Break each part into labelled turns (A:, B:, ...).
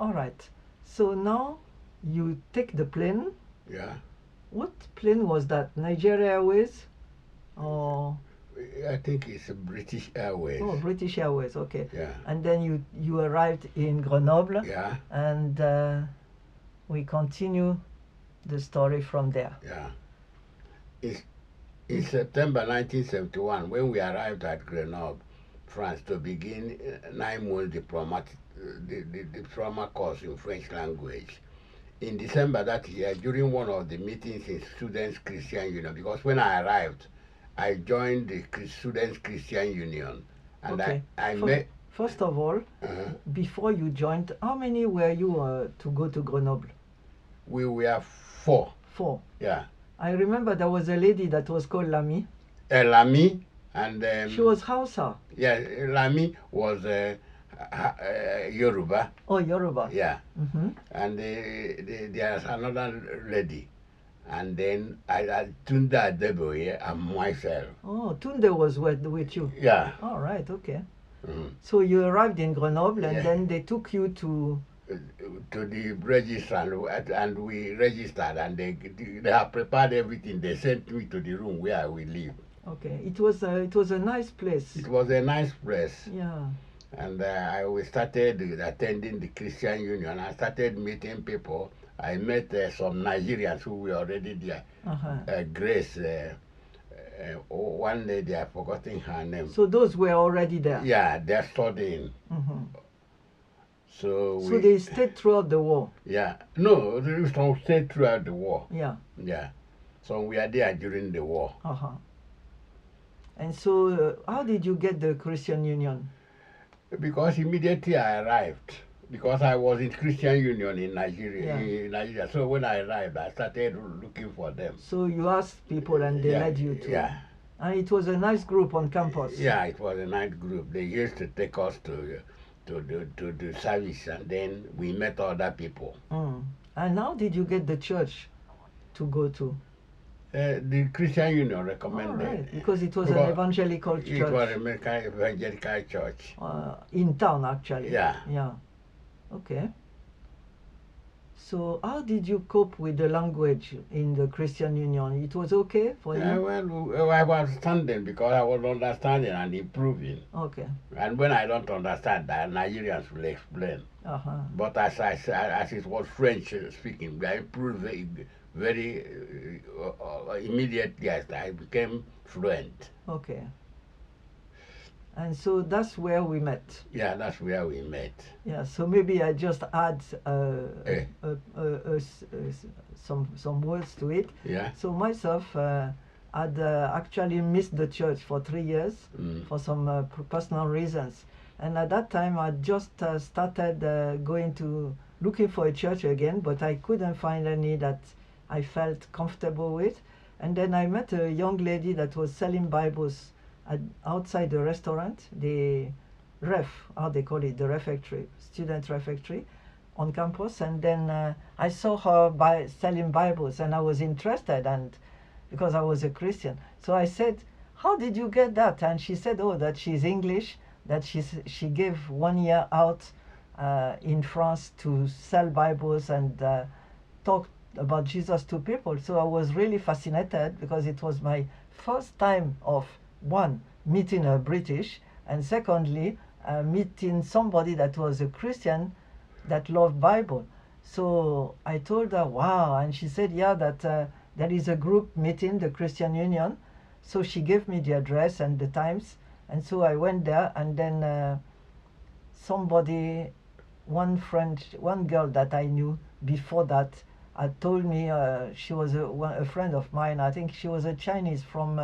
A: All right. So now you take the plane.
B: Yeah.
A: What plane was that? Nigeria Airways? Or
B: I think it's a British Airways.
A: oh, British Airways, okay.
B: Yeah.
A: And then you arrived in Grenoble.
B: Yeah.
A: And we continue the story from there.
B: Yeah. In September 1971, when we arrived at Grenoble, France, to begin 9 months the diploma course in French language. In December that year, during one of the meetings in Students Christian Union, because when I arrived, I joined the Students Christian Union, and
A: Okay.
B: I met.
A: First of all, before you joined, how many were you to go to Grenoble?
B: We were 4.
A: 4.
B: Yeah.
A: I remember there was a lady that was called Lami.
B: Lami, and
A: she was Hausa.
B: Yeah, Lami was Yoruba.
A: Oh, Yoruba.
B: Yeah. And there's another lady, and then Tunde Adeboye and myself.
A: Oh, Tunde was with you.
B: Yeah.
A: All right. Okay. So you arrived in Grenoble, and then they took you to
B: the register, and we registered, and they have prepared everything. They sent me to the room where we live.
A: Okay. It was a nice place.
B: It was a nice place.
A: Yeah.
B: And we started attending the Christian Union. I started meeting people. I met some Nigerians who were already there. Grace, one lady, I've forgotten her name.
A: So those were already there?
B: Yeah, they're studying. So
A: they stayed throughout the war?
B: Yeah. No, they stayed throughout the war.
A: Yeah.
B: Yeah. So we are there during the war.
A: And so how did you get the Christian Union?
B: Because immediately I arrived, because I was in Christian Union in Nigeria. So when I arrived, I started looking for them. So you asked people and they led you to? Yeah.
A: And it was a nice group on campus?
B: Yeah, it was a nice group. They used to take us to the service, and then we met other people.
A: And how did you get the church to go to?
B: The Christian Union recommended.
A: Right, because it was an evangelical church.
B: It was an evangelical church.
A: In town, actually.
B: Yeah.
A: Yeah. Okay. So how did you cope with the language in the Christian Union? It was okay for you?
B: Well, I was understanding, because I was understanding and improving.
A: Okay.
B: And when I don't understand, the Nigerians will explain. But as it was French speaking, I improved very immediately as I became fluent.
A: Okay. And so that's where we met.
B: Yeah, that's where we met.
A: Yeah, so maybe I just add some words to it.
B: Yeah.
A: So myself, I'd actually missed the church for 3 years for some personal reasons. And at that time, I just started looking for a church again, but I couldn't find any that I felt comfortable with. And then I met a young lady that was selling Bibles outside the restaurant, the how they call it, the refectory, student refectory on campus. And then I saw her selling Bibles, and I was interested, and because I was a Christian. So I said, how did you get that? And she said, oh, that she's English, that she gave 1 year out in France to sell Bibles and talk about Jesus to people. So I was really fascinated, because it was my first time of, one, meeting a British, and secondly, meeting somebody that was a Christian that loved Bible. So I told her, wow, and she said, yeah, that there is a group meeting, the Christian Union. So she gave me the address and the times, and so I went there, and then one girl that I knew before that told me, she was a friend of mine. I think she was a Chinese from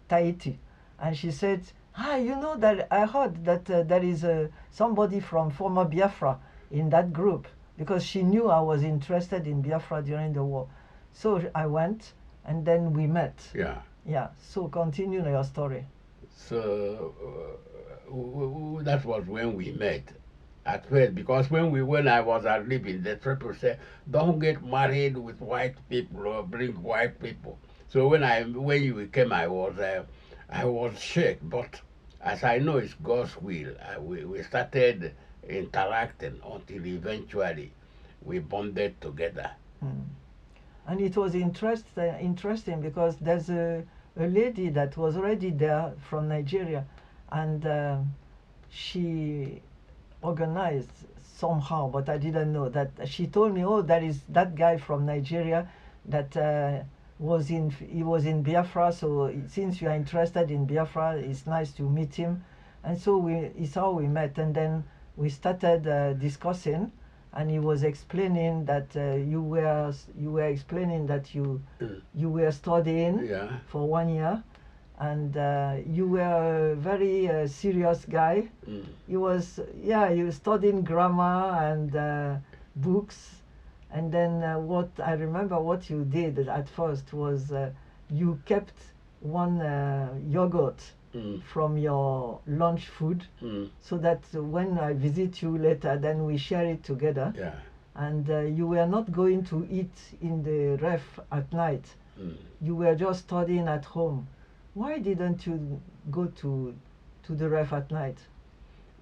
A: Tahiti, and she said, you know that I heard that there is somebody from former Biafra in that group, because she knew I was interested in Biafra during the war. So I went, and then we met.
B: Yeah.
A: Yeah. So continue your story.
B: So that was when we met. At first, because when I was living, the people said, don't get married with white people or bring white people. So when you came, I was shocked. But as I know it's God's will, we started interacting until eventually we bonded together.
A: And it was interesting because there's a lady that was already there from Nigeria, and she organized somehow, but I didn't know that. She told me, oh, that is that guy from Nigeria that he was in Biafra, so since you are interested in Biafra, it's nice to meet him. And so it's how we met, and then we started discussing, and he was explaining that you were explaining that you were studying for 1 year, and you were a very serious guy. You were studying grammar and books, and then what I remember what you did at first was you kept one yogurt from your lunch food, so that when I visit you later, then we share it together. And you were not going to eat in the ref at night. You were just studying at home. Why didn't you go to the ref at night?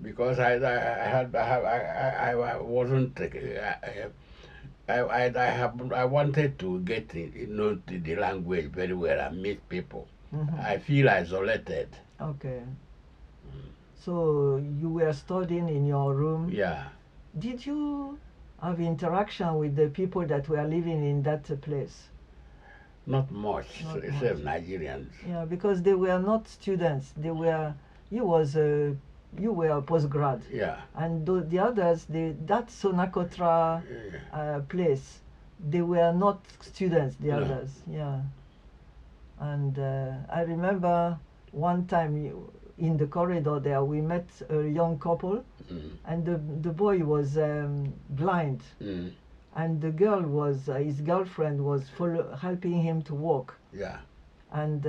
B: Because I wasn't. I wanted to get know the language very well and meet people. I feel isolated.
A: Okay. So you were studying in your room. Did you have interaction with the people that were living in that place?
B: Not much, except Nigerians.
A: Yeah, because they were not students. They were. You were a postgrad. And the others, that Sonacotra place, they were not students. The others, And I remember one time in the corridor there, we met a young couple, and the boy was blind, and the girl was his girlfriend was helping him to walk. And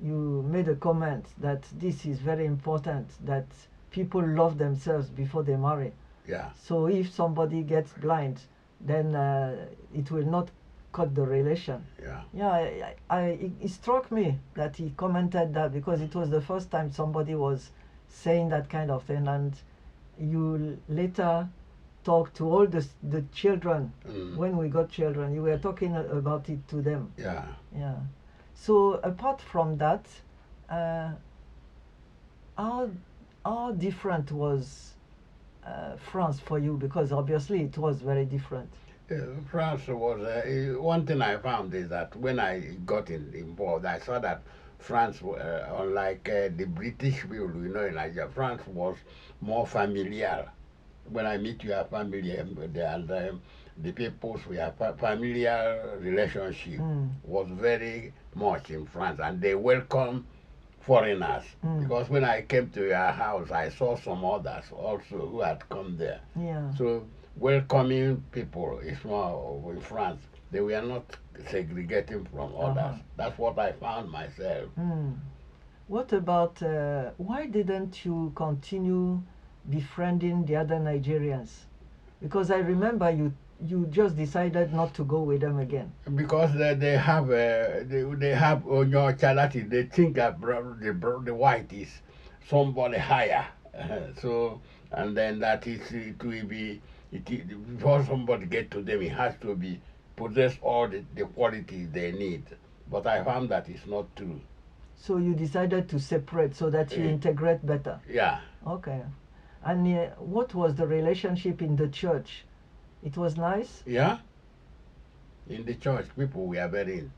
A: you made a comment that this is very important, that people love themselves before they marry. So if somebody gets blind, then it will not cut the relation. It struck me that he commented that, because it was the first time somebody was saying that kind of thing, and you later talked to all the children. When we got children, you were talking about it to them. So apart from that, how different was France for you? Because obviously it was very different.
B: France was, one thing I found is that when I got involved, I saw that France, unlike the British people we know in Nigeria, France was more familiar. When I meet you, are familiar, and the peoples we have familiar relationship was very much in France, and they welcome foreigners. Because when I came to your house, I saw some others also who had come there. So welcoming people is more in France. They were not segregating from others. That's what I found myself.
A: What about why didn't you continue befriending the other Nigerians? Because I remember you just decided not to go with them again.
B: Because they have Onyochalati. They think that the white is somebody higher. So, and then that it will be, before somebody get to them, it has to be possess all the qualities they need. But I found that it's not true.
A: So you decided to separate so that you integrate better. Okay. And what was the relationship in the church? It was nice?
B: In the church, people were very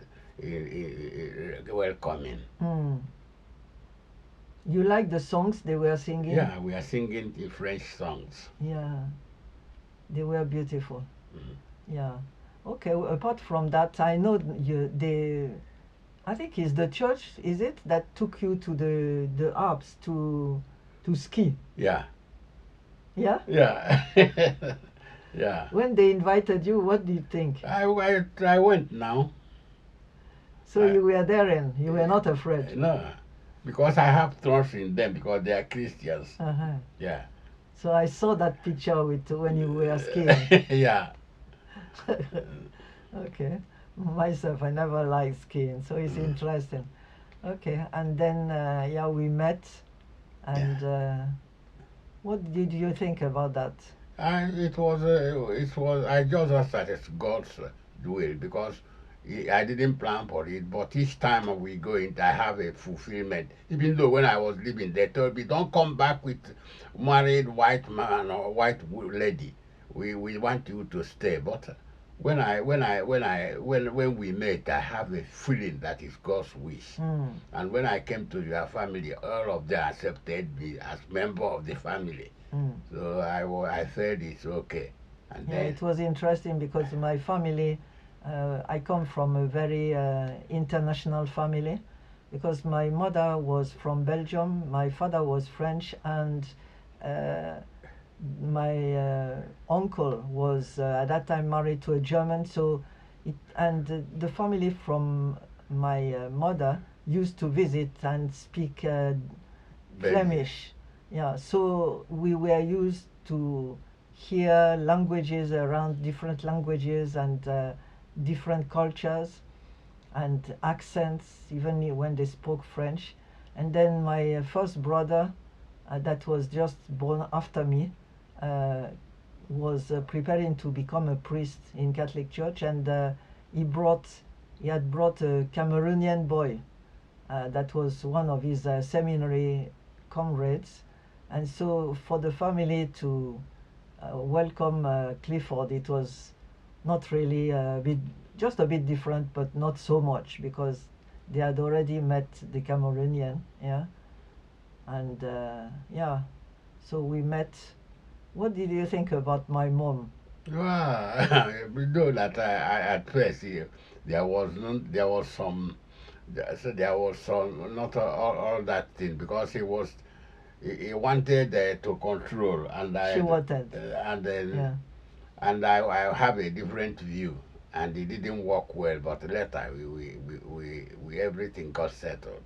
B: welcoming.
A: You like the songs they were singing?
B: We are singing the French songs.
A: They were beautiful. Okay, well, apart from that, I know I think it's the church, is it, that took you to the Alps to ski?
B: Yeah.
A: When they invited you, what did you think?
B: I went now.
A: So you were there and you were not afraid?
B: No, because I have trust in them, because they are Christians.
A: So I saw that picture with when you were skiing. Okay. Myself, I never liked skiing, so it's interesting. Okay, and then we met, and What did you think about that?
B: And it was, I just asked that it's God's will, because I didn't plan for it. But each time we go in, I have a fulfillment. Even though when I was living, they told me, don't come back with married white man or white lady. We want you to stay. But when we met, I have a feeling that is God's wish. And when I came to your family, all of them accepted me as member of the family. So I said it's okay. And
A: Yeah,
B: then
A: it was interesting because my family, I come from a very international family, because my mother was from Belgium, my father was French, and my uncle was at that time married to a German. So, the family from my mother used to visit and speak Flemish. Yeah, so we were used to hear languages around, different languages and different cultures and accents, even when they spoke French. And then my first brother, that was just born after me, was preparing to become a priest in Catholic Church, and he had brought a Cameroonian boy that was one of his seminary comrades. And so for the family to welcome Clifford, it was not really just a bit different, but not so much, because they had already met the Cameroonian, yeah. And yeah, so we met. What did you think about my mom?
B: well, we know that I at first there was some not all that thing, because he wanted to control, and
A: She wanted,
B: and then
A: yeah.
B: and I have a different view, and it didn't work well. But later we everything got settled.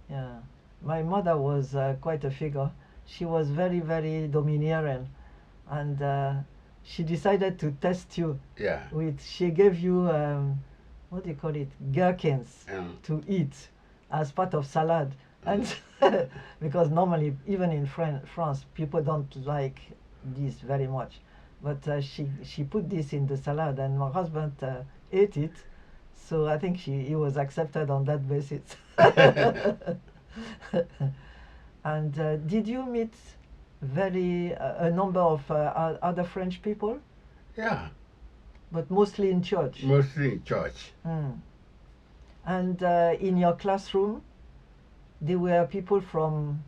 A: Yeah, my mother was quite a figure. She was very, very domineering, and she decided to test you.
B: Yeah.
A: She gave you what do you call it, gherkins to eat as part of salad, and because normally even in France people don't like this very much, but she put this in the salad, and my husband ate it. So I think he was accepted on that basis. And did you meet a number of other French people?
B: Yeah.
A: But mostly in church.
B: Mostly in church.
A: And in your classroom, there were people from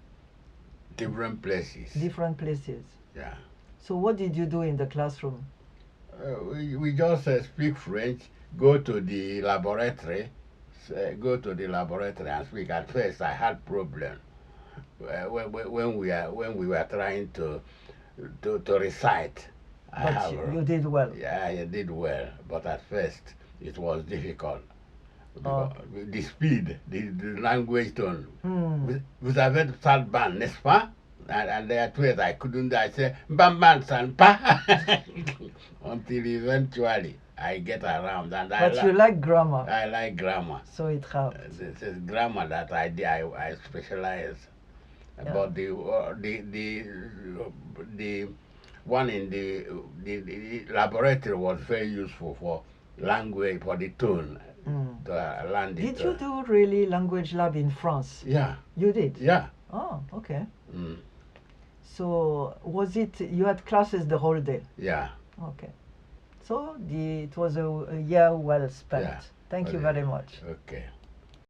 B: different places.
A: Different places.
B: Yeah.
A: So what did you do in the classroom?
B: We just speak French, go to the laboratory, and speak. At first, I had problem when we were trying to recite.
A: But you did well.
B: Yeah, I did well, but at first it was difficult.
A: Oh.
B: The speed, the language tone. Vous avez de sale ban, n'est-ce pas? And at first I couldn't. I said bam bam san pa until eventually I get around.
A: But you like grammar.
B: I like grammar.
A: So it helped.
B: This is grammar that I specialize.
A: Yeah.
B: But the one in the laboratory was very useful for language, for the tone. To learn
A: Did you do really language lab in France?
B: Yeah.
A: You did?
B: Yeah.
A: Oh, okay. So was it, you had classes the whole day?
B: Yeah.
A: Okay. So it was a year well spent.
B: Yeah.
A: Thank you very much.
B: Okay.